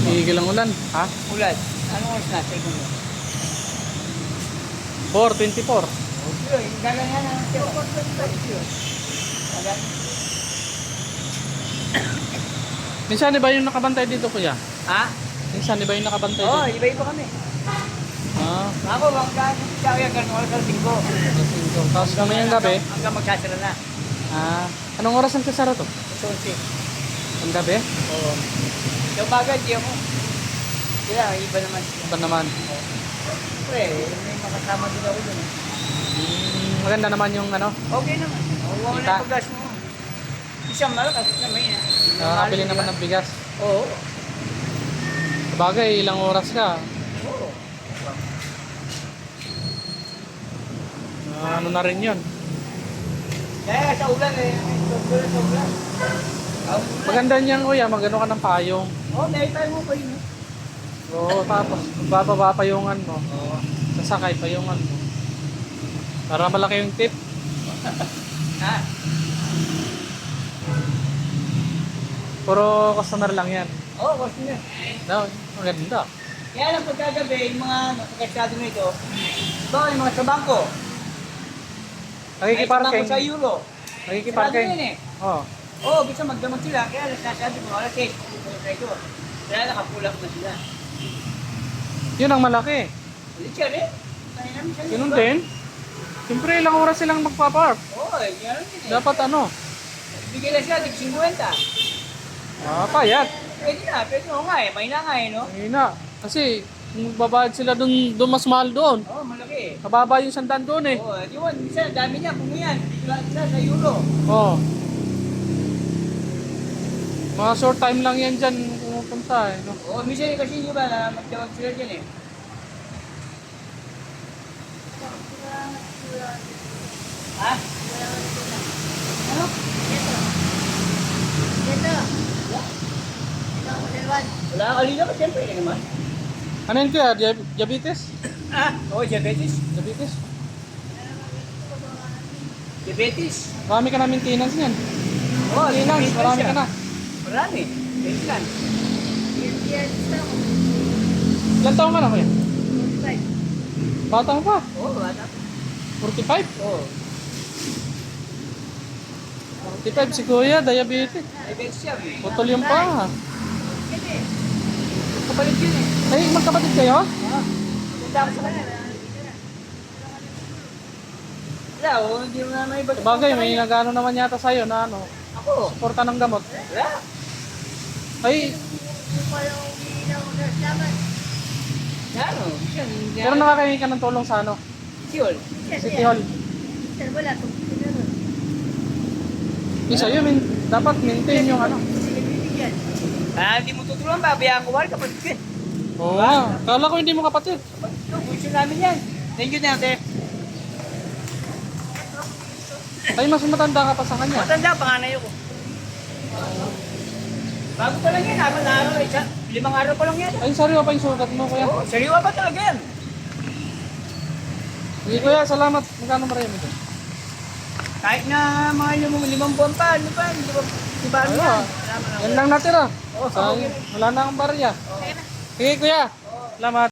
Tigil ang ulan. Ha? Ulan. Anong oras na? Second mo. 4:24. Okay, gaganyan na. 4:25. Minsan iba yung nakabantay dito, kuya? Ha? Minsan iba yung nakabantay Oo, dito? iba-iba kami. Ah, Ako, hanggang kaya ganun oras sa 5. tapos mamayang gabi? Hanggang magsasara na. Ah, anong oras ang sasara to? 11. Ang gabi? Oo. Yung bagay, di ako. Sila, iba naman sila. Iba naman. Siyempre, may makasama din ako dun. Maganda naman yung ano, Okay naman. Huwag mo Kita. na yung paggas mo. Isang malakas na may na. nakakabili naman ng bigas. Oo. Bagay, ilang oras ka? Oo. Ano na rin yun. Kaya sa ulan eh. May sa ulan. Maganda niyan, kuya, magano ka ng payong. Oo, dahil tayo mo pa yun. Oo, tapos bababa payungan mo. Oo. Sasakay payungan mo. Para malaki yung tip. Ha? Puro customer lang yan. Oo, kasi nga. No, maganda. Kaya lang pagkagabi, yung mga nakakasado nito, baka yung mga sa bangko. Ay, sa bangko Nakikiparking. sa Euro. Nakikiparking. Sarado yun eh. Oo. Oo, bisa magdamag sila. Kaya lang sasabi mo, alas 6, sa ito. Kaya nakapulak na sila. Yun ang malaki. Ulit siya rin. Kaya namin siya. Ganun din. Siyempre, ilang oras silang magpapark. Oo, gano'n din eh. Dapat ano? Bigyan na siya, tig 50. Payat. Pwede mo nga eh. May na nga eh, no? Mahina. Kasi, kung magbabayad sila dun mas mahal doon. Oo, malaki eh. Kababa yung sandan doon eh. Oo, di ba? Minsan, dami niya, kung yan. Dito lang sila sa Euro. Oo. Mga short time lang yan dyan pumupunta eh. No? Oo, minsan kasi di ba, na magtawag sila dyan eh. Ha? Ano? Wala ka kanina ka, siyempre eh naman. Ano yun kaya? Diabetes? Ah, oo, diabetes. Diabetes? Diabetes. Marami ka na maintenance niyan. Oo, Maintenance, marami ka na. Marami. Maintenance. Ilan taong ka na kuya? Bata mo pa? Oo, bata. 45? Oo. 45 si kuya, diabetes. Diabetes siya. Putol yung pa. Kapalit yun eh. Ay, magkapatid kayo? Ah, punta ako sa kanya. Wala, oh, hindi mo na may iba. Sabagay, may nagano naman yata sa'yo na ano, Ako. suporta ng gamot. Wala. Ay, Ano? Siya, pero nakakahingi ka ng tulong sa ano, Siyol. City Hall. Isa yun, dapat maintain yung ano. Ah, hindi mo tutulungan, babayaan ko wala kapatid ko. Oo nga, kala ko hindi mo kapatid. Ito, gusto namin yan. Thank you na, ate. Ay, mas matanda ka pa sa kanya. Matanda, panganay ako. Bago pa lang yan, 4 na araw, 5 araw pa lang yan. Ay, sariwa pa yung sugat mo, kuya. Oo, sariwa pa talaga yan. Sige, kuya, salamat. Magkano marami ito? Kahit na mga 5 buwan pa, ano pa, di ba ano yan? Yan lang natira. Oo, Wala na akong barya. Sige, kuya. Salamat.